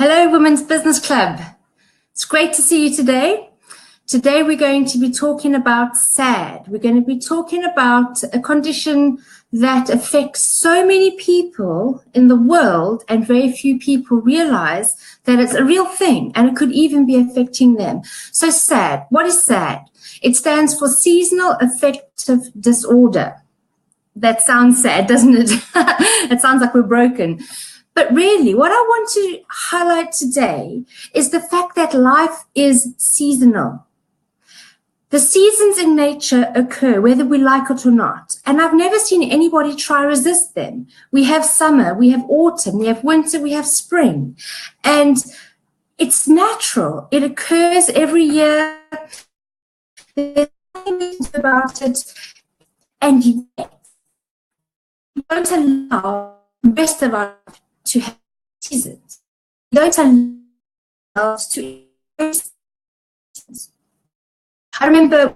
Hello, Women's Business Club. It's great to see you today. Today, we're going to be talking about SAD. We're going to be talking about a condition that affects so many people in the world, and very few people realize that it's a real thing and it could even be affecting them. So SAD, what is SAD? It stands for Seasonal Affective Disorder. That sounds sad, doesn't it? It sounds like we're broken. But really, what I want to highlight today is the fact that life is seasonal. The seasons in nature occur whether we like it or not. And I've never seen anybody try to resist them. We have summer, we have autumn, we have winter, we have spring. And it's natural. It occurs every year. There's nothing about it. And yet, we don't allow the rest of our life to have seasons. We don't allow us to experience seasons. I remember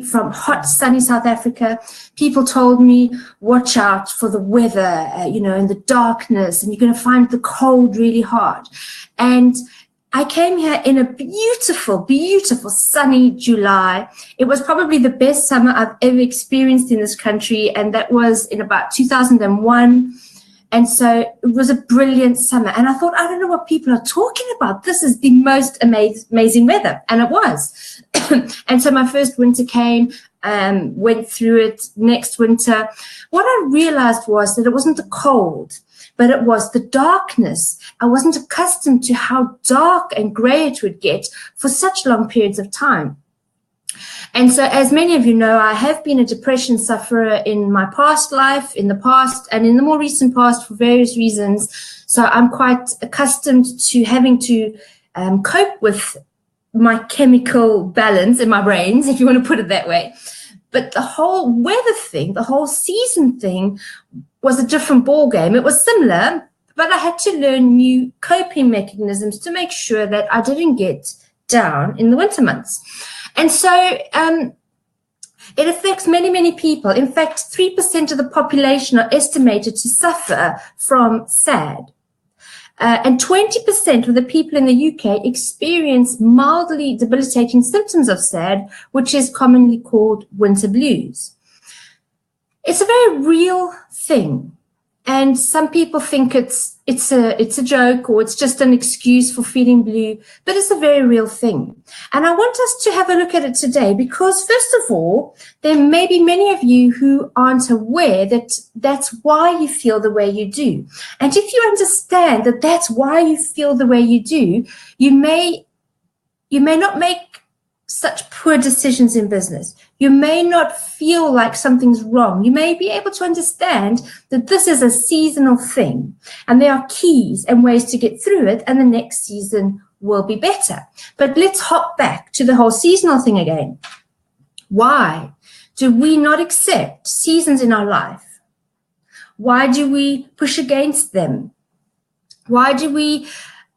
from hot, sunny South Africa, people told me, watch out for the weather, and the darkness, and you're going to find the cold really hard. And I came here in a beautiful, beautiful sunny July. It was probably the best summer I've ever experienced in this country, and that was in about 2001. And so it was a brilliant summer. And I thought, I don't know what people are talking about. This is the most amazing weather. And it was. And so my first winter came, went through it. Next winter, what I realized was that it wasn't the cold, but it was the darkness. I wasn't accustomed to how dark and gray it would get for such long periods of time. And so, as many of you know, I have been a depression sufferer in my past life, in the past, and in the more recent past for various reasons. So I'm quite accustomed to having to cope with my chemical balance in my brains, if you want to put it that way. But the whole weather thing, the whole season thing was a different ballgame. It was similar, but I had to learn new coping mechanisms to make sure that I didn't get down in the winter months. And so it affects many, many people. In fact, 3% of the population are estimated to suffer from SAD. And 20% of the people in the UK experience mildly debilitating symptoms of SAD, which is commonly called winter blues. It's a very real thing. And some people think it's a joke, or it's just an excuse for feeling blue, but it's a very real thing. And I want us to have a look at it today because, first of all, there may be many of you who aren't aware that that's why you feel the way you do. And if you understand that that's why you feel the way you do, you may not make such poor decisions in business. You may not feel like something's wrong. You may be able to understand that this is a seasonal thing and there are keys and ways to get through it, and the next season will be better. But let's hop back to the whole seasonal thing again. Why do we not accept seasons in our life? Why do we push against them? Why do we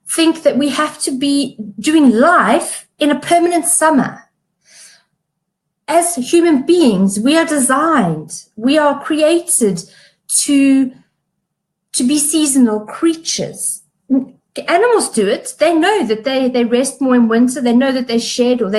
think that we have to be doing life in a permanent summer? As human beings, we are designed, we are created to be seasonal creatures. Animals do it. They know that they rest more in winter. They know that they shed, or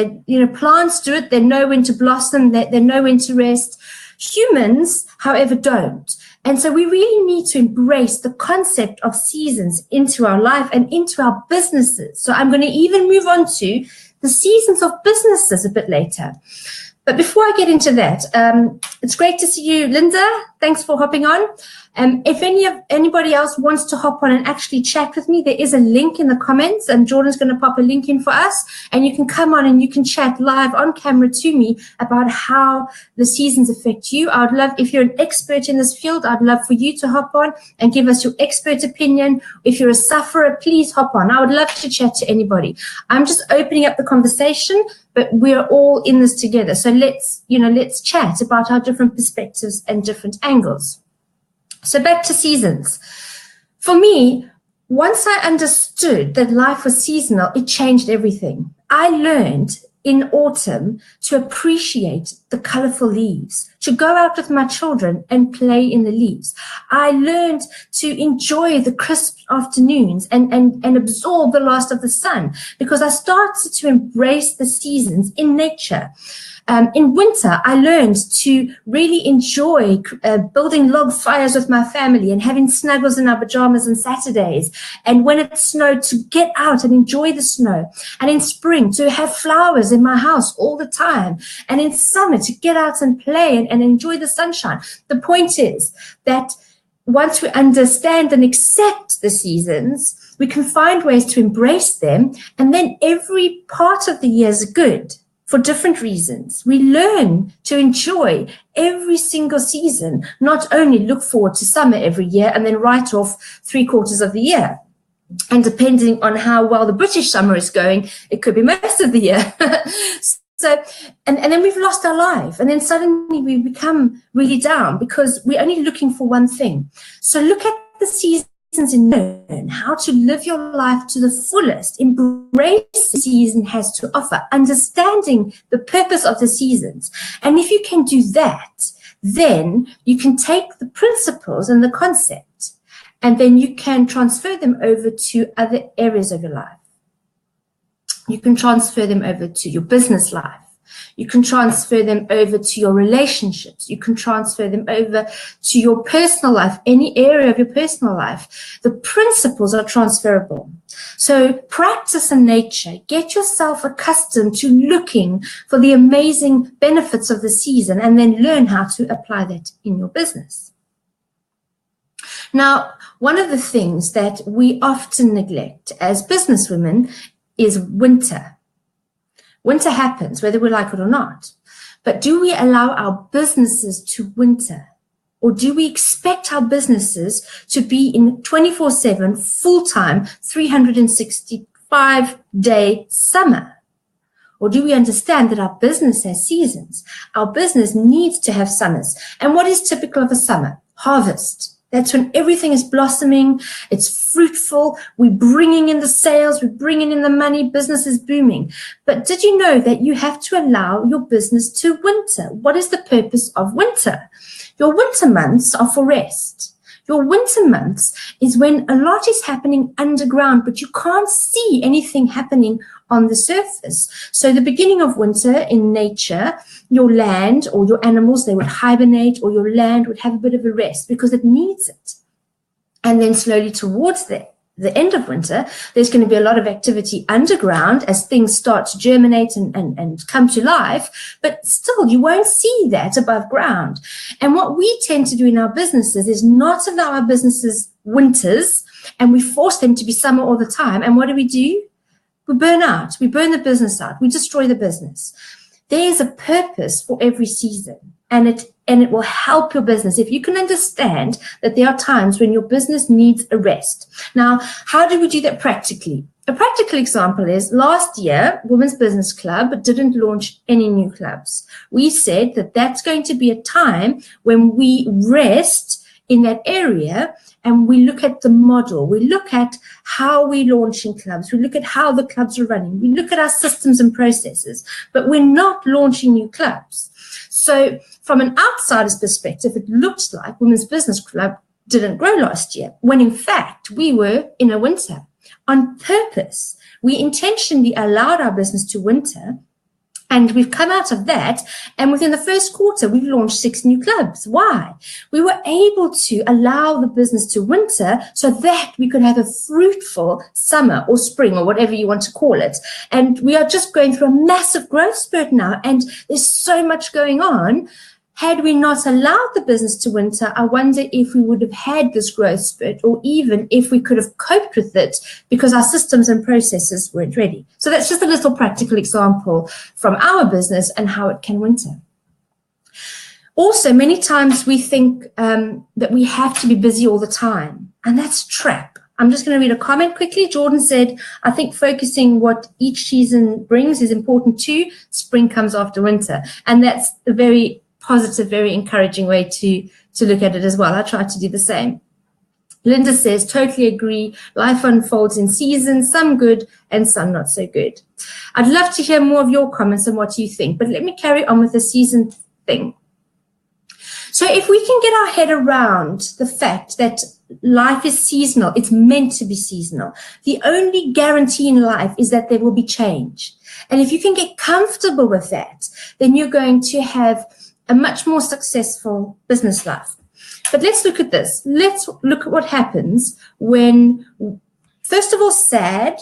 plants do it. They know when to blossom. They know when to rest. Humans, however, don't. And so we really need to embrace the concept of seasons into our life and into our businesses. So I'm going to even move on to the seasons of businesses a bit later. But before I get into that, it's great to see you, Linda. Thanks for hopping on. If anybody else wants to hop on and actually chat with me, there is a link in the comments, and Jordan's going to pop a link in for us, and you can come on and you can chat live on camera to me about how the seasons affect you. I would love, if you're an expert in this field, I'd love for you to hop on and give us your expert opinion. If you're a sufferer, please hop on. I would love to chat to anybody. I'm just opening up the conversation, but we're all in this together. So let's chat about our different perspectives and different angles. So back to seasons. For me, once I understood that life was seasonal, it changed everything. I learned in autumn to appreciate the colorful leaves, to go out with my children and play in the leaves. I learned to enjoy the crisp afternoons and absorb the last of the sun, because I started to embrace the seasons in nature. In winter, I learned to really enjoy building log fires with my family and having snuggles in our pajamas on Saturdays. And when it snowed, to get out and enjoy the snow. And in spring, to have flowers in my house all the time. And in summer, to get out and play and enjoy the sunshine. The point is that once we understand and accept the seasons, we can find ways to embrace them. And then every part of the year is good. For different reasons. We learn to enjoy every single season, not only look forward to summer every year and then write off 3/4 of the year. And depending on how well the British summer is going, it could be most of the year. So, and then we've lost our life, and then suddenly we become really down because we're only looking for one thing. So look at the seasons and learn how to live your life to the fullest. Embrace the season has to offer, understanding the purpose of the seasons. And if you can do that, then you can take the principles and the concept, and then you can transfer them over to other areas of your life. You can transfer them over to your business life. You can transfer them over to your relationships. You can transfer them over to your personal life, any area of your personal life. The principles are transferable. So practice in nature. Get yourself accustomed to looking for the amazing benefits of the season, and then learn how to apply that in your business. Now, one of the things that we often neglect as businesswomen is winter. Winter happens, whether we like it or not. But do we allow our businesses to winter? Or do we expect our businesses to be in 24/7, full-time, 365-day summer? Or do we understand that our business has seasons? Our business needs to have summers. And what is typical of a summer? Harvest. That's when everything is blossoming, it's fruitful, we're bringing in the sales, we're bringing in the money, business is booming. But did you know that you have to allow your business to winter? What is the purpose of winter? Your winter months are for rest. Your winter months is when a lot is happening underground, but you can't see anything happening on the surface. So the beginning of winter in nature, your land or your animals, they would hibernate, or your land would have a bit of a rest because it needs it. And then slowly towards the end of winter, there's going to be a lot of activity underground as things start to germinate and come to life, but still you won't see that above ground. And what we tend to do in our businesses is not allow our businesses winters, and we force them to be summer all the time. And what do? We burn out. We burn the business out. We destroy the business. There is a purpose for every season, and it will help your business if you can understand that there are times when your business needs a rest. Now, how do we do that practically? A practical example is last year, Women's Business Club didn't launch any new clubs. We said that that's going to be a time when we rest in that area, and we look at the model. We look at how we're launching clubs. We look at how the clubs are running. We look at our systems and processes, but we're not launching new clubs. So from an outsider's perspective, it looks like Women's Business Club didn't grow last year, when in fact we were in a winter. On purpose, we intentionally allowed our business to winter, and we've come out of that, and within the first quarter, we've launched 6 new clubs. Why? We were able to allow the business to winter so that we could have a fruitful summer or spring or whatever you want to call it. And we are just going through a massive growth spurt now, and there's so much going on. Had we not allowed the business to winter, I wonder if we would have had this growth spurt, or even if we could have coped with it because our systems and processes weren't ready. So that's just a little practical example from our business and how it can winter. Also, many times we think that we have to be busy all the time, and that's a trap. I'm just going to read a comment quickly. Jordan said, I think focusing what each season brings is important too. Spring comes after winter. And that's a very positive, very encouraging way to look at it as well. I try to do the same. Linda says, totally agree. Life unfolds in seasons, some good and some not so good. I'd love to hear more of your comments and what you think, but let me carry on with the season thing. So if we can get our head around the fact that life is seasonal, it's meant to be seasonal. The only guarantee in life is that there will be change. And if you can get comfortable with that, then you're going to have a much more successful business life. But let's look at this. Let's look at what happens when, first of all, sad.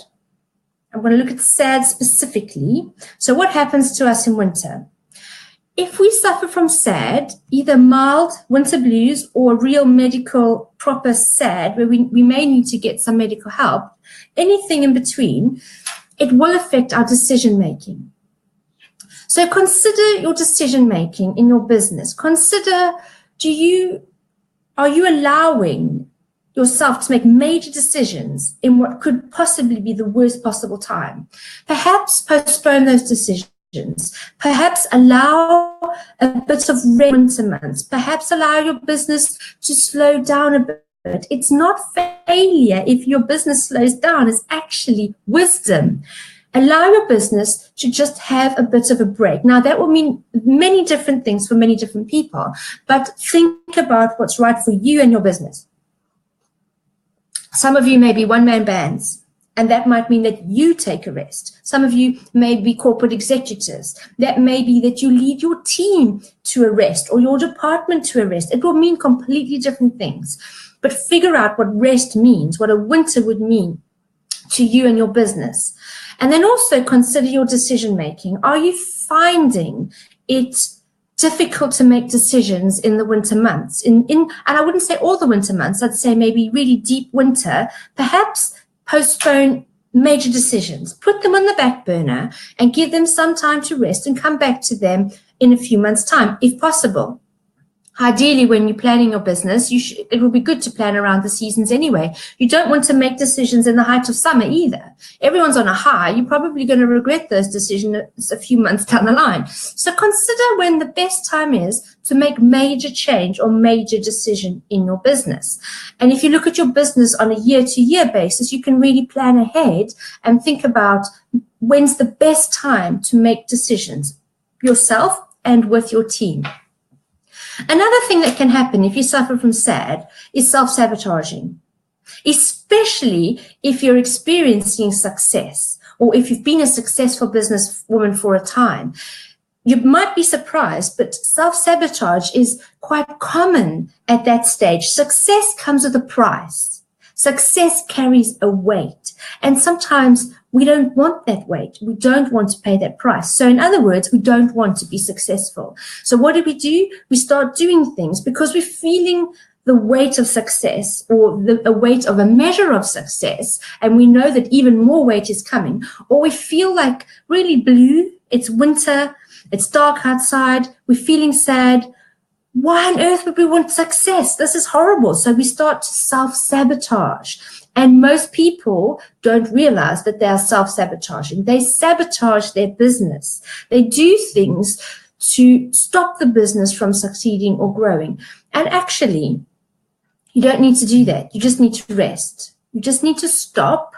I'm going to look at sad specifically. So what happens to us in winter? If we suffer from SAD, either mild winter blues or real medical proper SAD, where we may need to get some medical help, anything in between, it will affect our decision making. So consider your decision making in your business. Consider, are you allowing yourself to make major decisions in what could possibly be the worst possible time? Perhaps postpone those decisions. Perhaps allow a bit of winter months. Perhaps allow your business to slow down a bit. It's not failure if your business slows down. It's actually wisdom. Allow your business to just have a bit of a break. Now, that will mean many different things for many different people, but think about what's right for you and your business. Some of you may be one-man bands, and that might mean that you take a rest. Some of you may be corporate executives. That may be that you lead your team to a rest or your department to a rest. It will mean completely different things. But figure out what rest means, what a winter would mean to you and your business. And then also consider your decision making. Are you finding it difficult to make decisions in the winter months? And I wouldn't say all the winter months. I'd say maybe really deep winter. Perhaps postpone major decisions, put them on the back burner and give them some time to rest and come back to them in a few months' time, if possible. Ideally, when you're planning your business, it will be good to plan around the seasons anyway. You don't want to make decisions in the height of summer either. Everyone's on a high. You're probably going to regret those decisions a few months down the line. So consider when the best time is to make major change or major decision in your business. And if you look at your business on a year-to-year basis, you can really plan ahead and think about when's the best time to make decisions yourself and with your team. Another thing that can happen if you suffer from SAD is self-sabotaging, especially if you're experiencing success or if you've been a successful businesswoman for a time. You might be surprised, but self-sabotage is quite common at that stage. Success comes with a price. Success carries a weight, and sometimes we don't want that weight. We don't want to pay that price. So in other words, we don't want to be successful. So what do? We start doing things because we're feeling the weight of success or the weight of a measure of success, and we know that even more weight is coming, or we feel like really blue, it's winter, it's dark outside, we're feeling sad. Why on earth would we want success? This is horrible. So we start to self-sabotage. And most people don't realize that they are self-sabotaging. They sabotage their business. They do things to stop the business from succeeding or growing. And actually, you don't need to do that. You just need to rest. You just need to stop.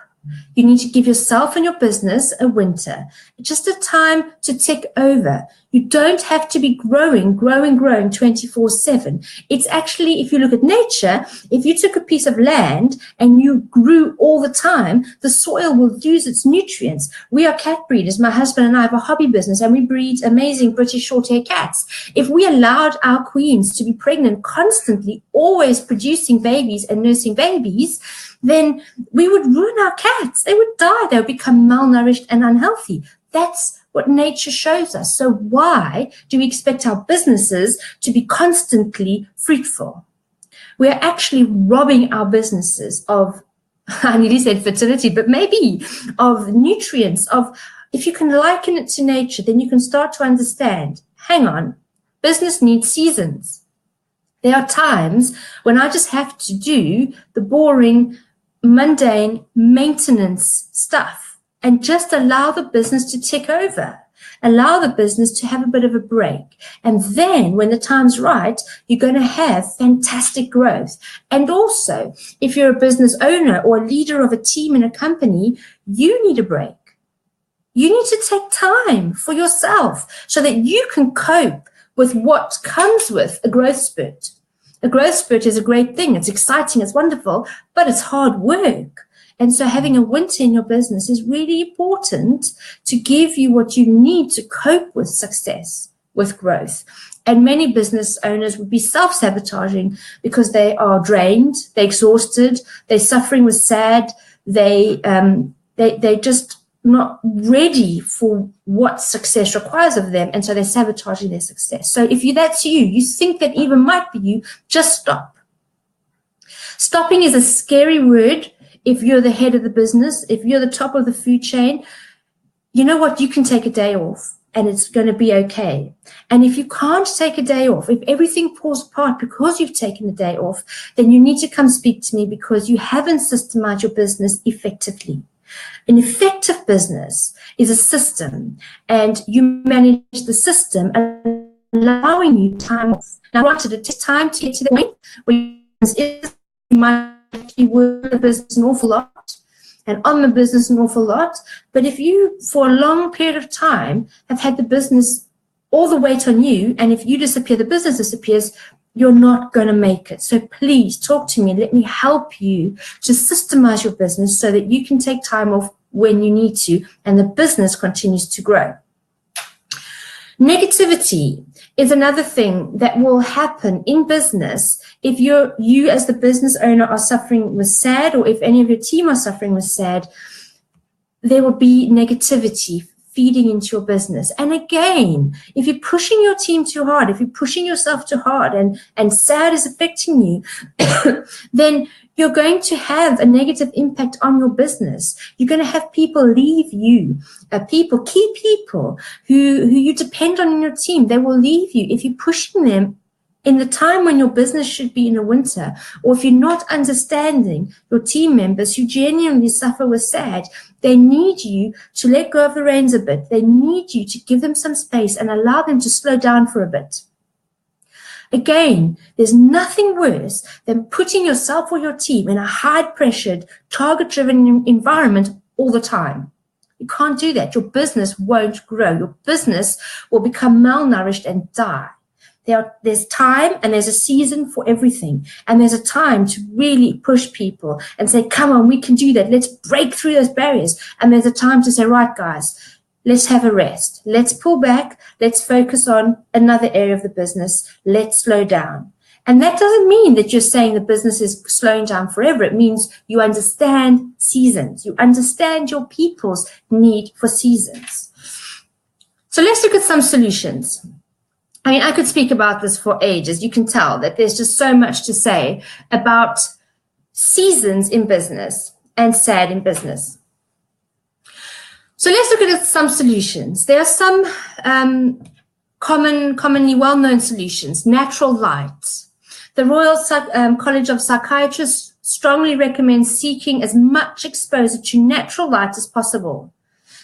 You need to give yourself and your business a winter, just a time to tick over. You don't have to be growing 24/7. It's actually, if you look at nature, if you took a piece of land and you grew all the time, the soil will lose its nutrients. We are cat breeders. My husband and I have a hobby business and we breed amazing British short-hair cats. If we allowed our queens to be pregnant constantly, always producing babies and nursing babies, then we would ruin our cats. They would die. They would become malnourished and unhealthy. That's what nature shows us. So why do we expect our businesses to be constantly fruitful? We're actually robbing our businesses of, I nearly said fertility, but maybe of nutrients, if you can liken it to nature, then you can start to understand, hang on, business needs seasons. There are times when I just have to do the boring, mundane maintenance stuff and just allow the business to tick over. Allow the business to have a bit of a break. And then when the time's right, you're going to have fantastic growth. And also, if you're a business owner or a leader of a team in a company, you need a break. You need to take time for yourself so that you can cope with what comes with a growth spurt. A growth spurt is a great thing. It's exciting, it's wonderful, but it's hard work. And so having a winter in your business is really important to give you what you need to cope with success, with growth. And many business owners would be self-sabotaging because they are drained, they're exhausted, they're suffering with SAD, they just not ready for what success requires of them, and so they're sabotaging their success. So if that's you think that even might be you, just stop. Stopping is a scary word. If you're the head of the business, if you're the top of the food chain, you know what? You can take a day off and it's going to be okay. And if you can't take a day off, if everything falls apart because you've taken a day off, then you need to come speak to me because you haven't systemized your business effectively. An effective business is a system, and you manage the system allowing you time off. Now, granted, it takes time to get to the point where you might work in the business an awful lot and on the business an awful lot. But if you, for a long period of time, have had the business all the weight on you, and if you disappear, the business disappears, you're not going to make it. So please talk to me. Let me help you to systemize your business so that you can take time off when you need to and the business continues to grow. Negativity is another thing that will happen in business if you as the business owner are suffering with SAD, or if any of your team are suffering with SAD. There will be negativity feeding into your business. And again, if you're pushing your team too hard, if you're pushing yourself too hard and SAD is affecting you, then you're going to have a negative impact on your business. You're going to have people leave you, key people who you depend on in your team. They will leave you if you're pushing them in the time when your business should be in the winter, or if you're not understanding your team members who genuinely suffer with SAD. They need you to let go of the reins a bit. They need you to give them some space and allow them to slow down for a bit. Again, there's nothing worse than putting yourself or your team in a high-pressured, target-driven environment all the time. You can't do that. Your business won't grow. Your business will become malnourished and die. There's time and there's a season for everything. And there's a time to really push people and say, come on, we can do that. Let's break through those barriers. And there's a time to say, right, guys, let's have a rest. Let's pull back. Let's focus on another area of the business. Let's slow down. And that doesn't mean that you're saying the business is slowing down forever. It means you understand seasons. You understand your people's need for seasons. So let's look at some solutions. I mean, I could speak about this for ages. You can tell that there's just so much to say about seasons in business and SAD in business. So let's look at some solutions. There are some commonly well-known solutions. Natural light. The Royal College of Psychiatrists strongly recommends seeking as much exposure to natural light as possible.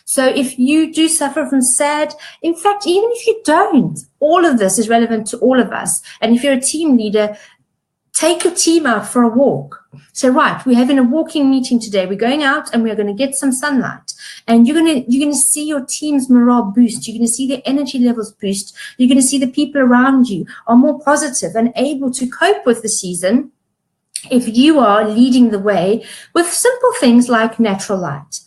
So if you do suffer from SAD, in fact, even if you don't, all of this is relevant to all of us. And if you're a team leader, take your team out for a walk. So, right, we're having a walking meeting today. We're going out and we're going to get some sunlight. And you're going to see your team's morale boost. You're going to see their energy levels boost. You're going to see the people around you are more positive and able to cope with the season if you are leading the way with simple things like natural light.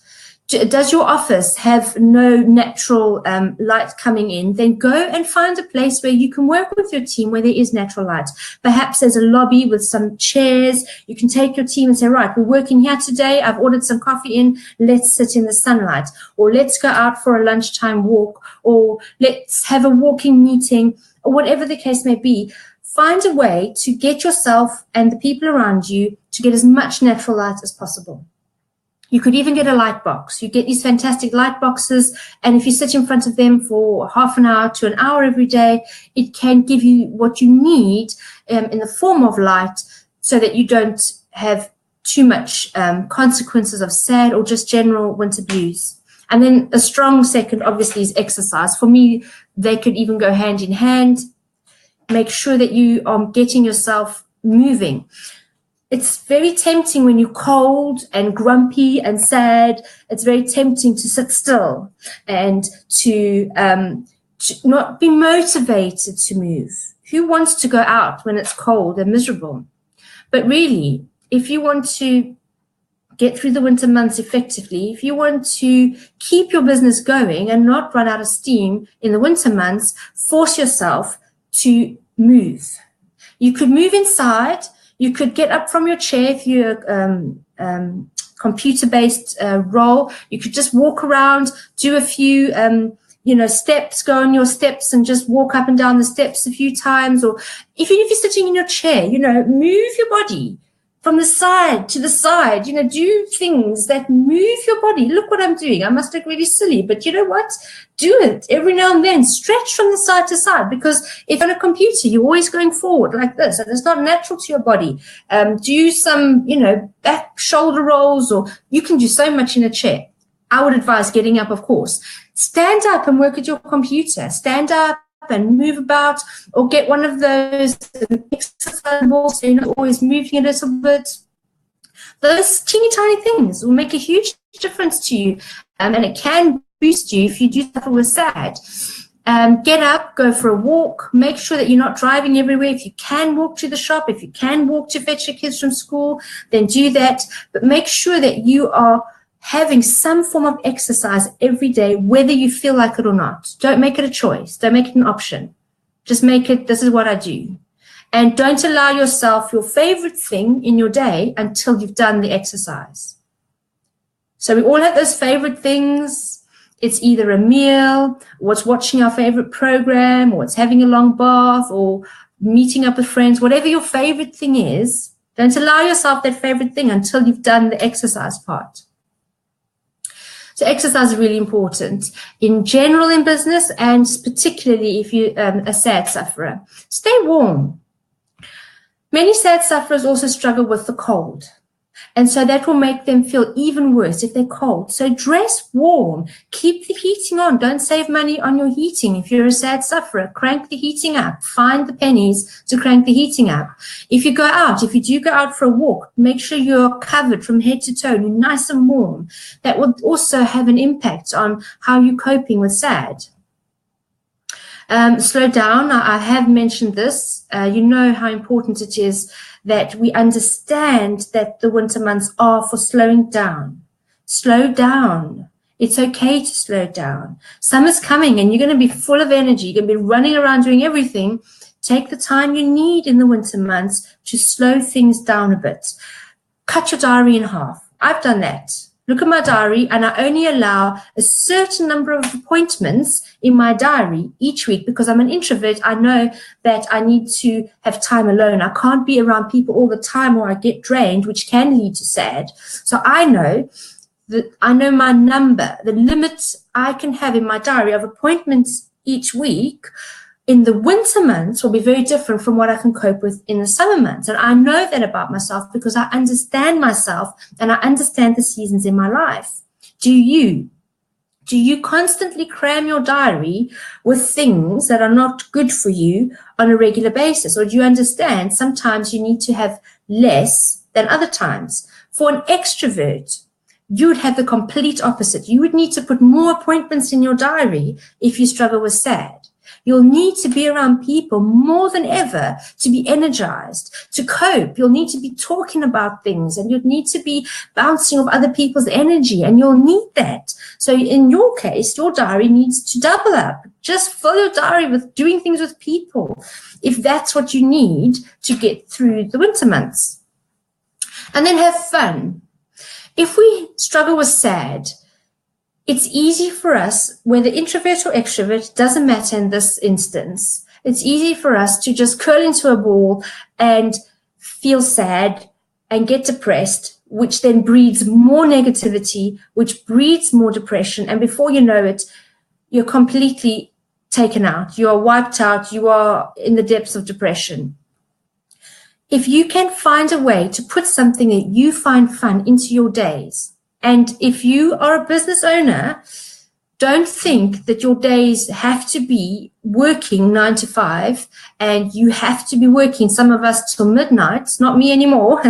Does your office have no natural light coming in? Then go and find a place where you can work with your team where there is natural light. Perhaps there's a lobby with some chairs. You can take your team and say, right, we're working here today. I've ordered some coffee in. Let's sit in the sunlight. Or let's go out for a lunchtime walk. Or let's have a walking meeting. Or whatever the case may be. Find a way to get yourself and the people around you to get as much natural light as possible. You could even get a light box. You get these fantastic light boxes, and if you sit in front of them for half an hour to an hour every day, it can give you what you need in the form of light so that you don't have too much consequences of SAD or just general winter blues. And then a strong second, obviously, is exercise. For me, they could even go hand in hand. Make sure that you are getting yourself moving. It's very tempting when you're cold and grumpy and sad. It's very tempting to sit still and to not be motivated to move. Who wants to go out when it's cold and miserable? But really, if you want to get through the winter months effectively, if you want to keep your business going and not run out of steam in the winter months, force yourself to move. You could move inside. You could get up from your chair if you're computer-based role. You could just walk around, do a few steps, go on your steps and just walk up and down the steps a few times. Or even if you're sitting in your chair, move your body from the side to the side, do things that move your body. Look what I'm doing. I must look really silly, but you know what? Do it every now and then. Stretch from the side to side, because if on a computer, you're always going forward like this, and it's not natural to your body. Do some, back shoulder rolls, or you can do so much in a chair. I would advise getting up, of course. Stand up and work at your computer. Stand up and move about, or get one of those exercise balls so you're not always moving a little bit. Those teeny tiny things will make a huge difference to you, and it can boost you if you do suffer with SAD. Get up, go for a walk, make sure that you're not driving everywhere. If you can walk to the shop, if you can walk to fetch your kids from school, then do that, but make sure that you are having some form of exercise every day, whether you feel like it or not. Don't make it a choice. Don't make it an option. Just make it, this is what I do. And don't allow yourself your favorite thing in your day until you've done the exercise. So we all have those favorite things. It's either a meal, or it's watching our favorite program, or it's having a long bath, or meeting up with friends. Whatever your favorite thing is, don't allow yourself that favorite thing until you've done the exercise part. So exercise is really important in general in business, and particularly if you're a SAD sufferer. Stay warm. Many SAD sufferers also struggle with the cold, and so that will make them feel even worse if they're cold. So dress warm. Keep the heating on. Don't save money on your heating. If you're a SAD sufferer, crank the heating up. Find the pennies to crank the heating up. If you do go out for a walk, make sure you're covered from head to toe. You're nice and warm. That will also have an impact on how you're coping with SAD. Slow down. I have mentioned this. You know how important it is that we understand that the winter months are for slowing down. Slow down. It's okay to slow down. Summer's coming and you're going to be full of energy. You're going to be running around doing everything. Take the time you need in the winter months to slow things down a bit. Cut your diary in half. I've done that. Look at my diary, and I only allow a certain number of appointments in my diary each week, because I'm an introvert. I know that I need to have time alone. I can't be around people all the time or I get drained, which can lead to SAD. So I know my number, the limit I can have in my diary of appointments each week in the winter months will be very different from what I can cope with in the summer months. And I know that about myself because I understand myself and I understand the seasons in my life. Do you constantly cram your diary with things that are not good for you on a regular basis? Or do you understand sometimes you need to have less than other times? For an extrovert, you would have the complete opposite. You would need to put more appointments in your diary if you struggle with SAD. You'll need to be around people more than ever to be energized, to cope. You'll need to be talking about things, and you'll need to be bouncing off other people's energy, and you'll need that. So in your case, your diary needs to double up. Just fill your diary with doing things with people, if that's what you need to get through the winter months. And then have fun. If we struggle with SAD, it's easy for us, whether introvert or extrovert, doesn't matter in this instance. It's easy for us to just curl into a ball and feel sad and get depressed, which then breeds more negativity, which breeds more depression. And before you know it, you're completely taken out. You are wiped out. You are in the depths of depression. If you can find a way to put something that you find fun into your days, And if you are a business owner, don't think that your days have to be working 9 to 5 and you have to be working, some of us, till midnight. Not me anymore.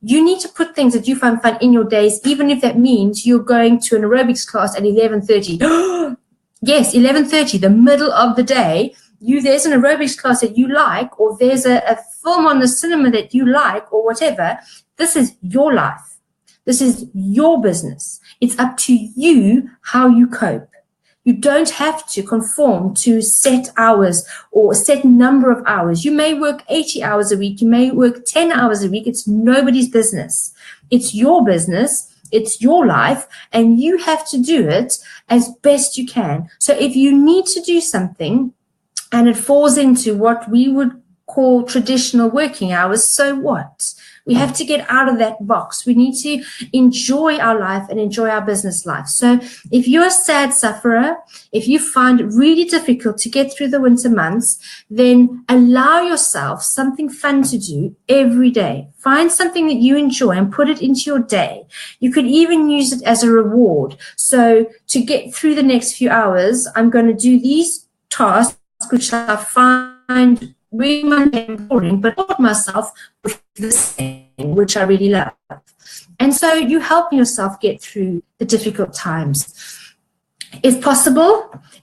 You need to put things that you find fun in your days, even if that means you're going to an aerobics class at 11:30. Yes, 11:30, the middle of the day. There's an aerobics class that you like, or there's a film on the cinema that you like, or whatever. This is your life. This is your business. It's up to you how you cope. You don't have to conform to set hours or a set number of hours. You may work 80 hours a week. You may work 10 hours a week. It's nobody's business. It's your business. It's your life, and you have to do it as best you can. So if you need to do something and it falls into what we would call traditional working hours, so what? We have to get out of that box. We need to enjoy our life and enjoy our business life. So if you're a sad sufferer, if you find it really difficult to get through the winter months, then allow yourself something fun to do every day. Find something that you enjoy and put it into your day. You could even use it as a reward. So to get through the next few hours, I'm going to do these tasks, which I find really mundane and boring, but taught myself with this thing, which I really love. And so you help yourself get through the difficult times. If possible,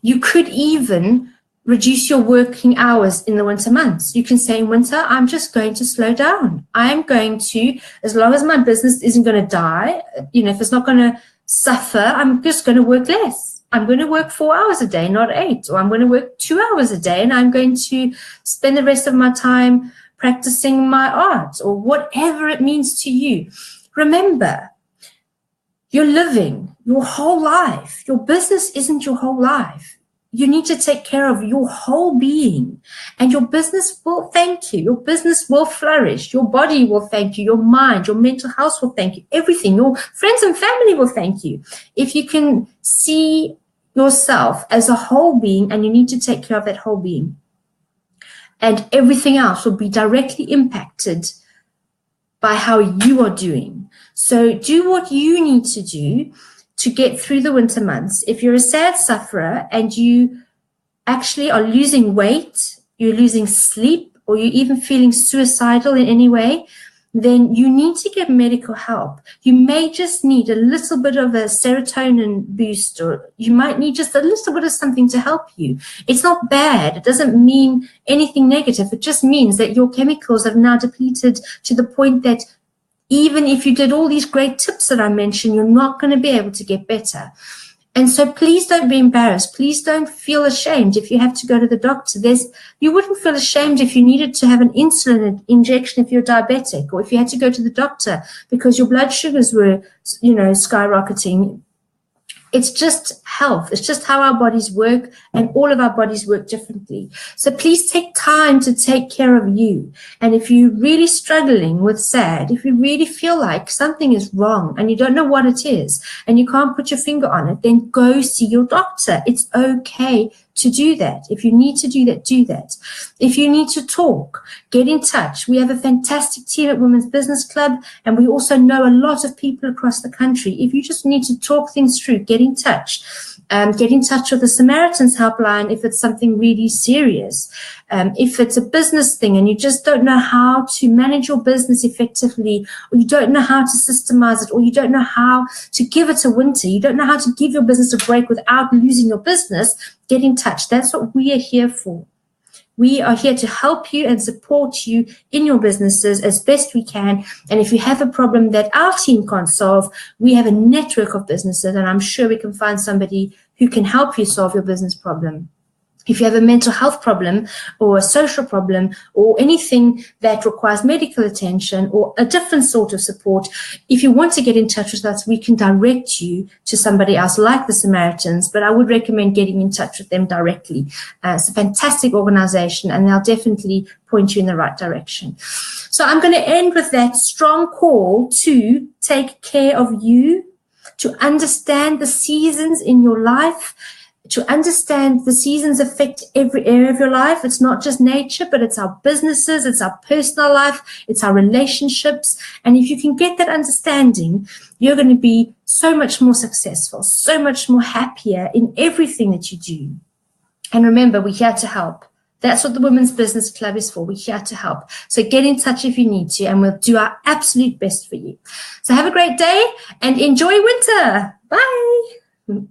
you could even reduce your working hours in the winter months. You can say, in winter, I'm just going to slow down. I'm going to, as long as my business isn't going to die, if it's not going to suffer, I'm just going to work less. I'm going to work 4 hours a day, not 8, or I'm going to work 2 hours a day, and I'm going to spend the rest of my time practicing my art, or whatever it means to you. Remember, you're living your whole life. Your business isn't your whole life. You need to take care of your whole being, and your business will thank you. Your business will flourish. Your body will thank you. Your mind, your mental health will thank you. Everything, your friends and family will thank you. If you can see yourself as a whole being, and you need to take care of that whole being, and everything else will be directly impacted by how you are doing. So do what you need to do to get through the winter months. If you're a sad sufferer and you actually are losing weight, you're losing sleep, or you're even feeling suicidal in any way, then you need to get medical help. You may just need a little bit of a serotonin boost, or you might need just a little bit of something to help you. It's not bad. It doesn't mean anything negative. It just means that your chemicals have now depleted to the point that even if you did all these great tips that I mentioned, you're not going to be able to get better. And so please don't be embarrassed. Please don't feel ashamed if you have to go to the doctor. You wouldn't feel ashamed if you needed to have an insulin injection if you're diabetic, or if you had to go to the doctor because your blood sugars were, skyrocketing. It's just health. It's just how our bodies work, and all of our bodies work differently. So please take time to take care of you. And if you're really struggling with SAD, if you really feel like something is wrong and you don't know what it is and you can't put your finger on it, then go see your doctor. It's okay to do that. If you need to do that, do that. If you need to talk, get in touch. We have a fantastic team at Women's Business Club, and we also know a lot of people across the country. If you just need to talk things through, get in touch. Get in touch with the Samaritans helpline if it's something really serious. If it's a business thing and you just don't know how to manage your business effectively, or you don't know how to systemize it, or you don't know how to give it a winter, you don't know how to give your business a break without losing your business, get in touch. That's what we are here for. We are here to help you and support you in your businesses as best we can. And if you have a problem that our team can't solve, we have a network of businesses, and I'm sure we can find somebody who can help you solve your business problem. If you have a mental health problem or a social problem or anything that requires medical attention or a different sort of support, if you want to get in touch with us, we can direct you to somebody else like the Samaritans, but I would recommend getting in touch with them directly. It's a fantastic organization, and they'll definitely point you in the right direction. So I'm going to end with that strong call to take care of you, to understand the seasons in your life, to understand the seasons affect every area of your life. It's not just nature, but it's our businesses, it's our personal life, it's our relationships. And if you can get that understanding, you're going to be so much more successful, so much more happier in everything that you do. And remember, we're here to help. That's what the Women's Business Club is for. We're here to help. So get in touch if you need to, and we'll do our absolute best for you. So have a great day and enjoy winter. Bye.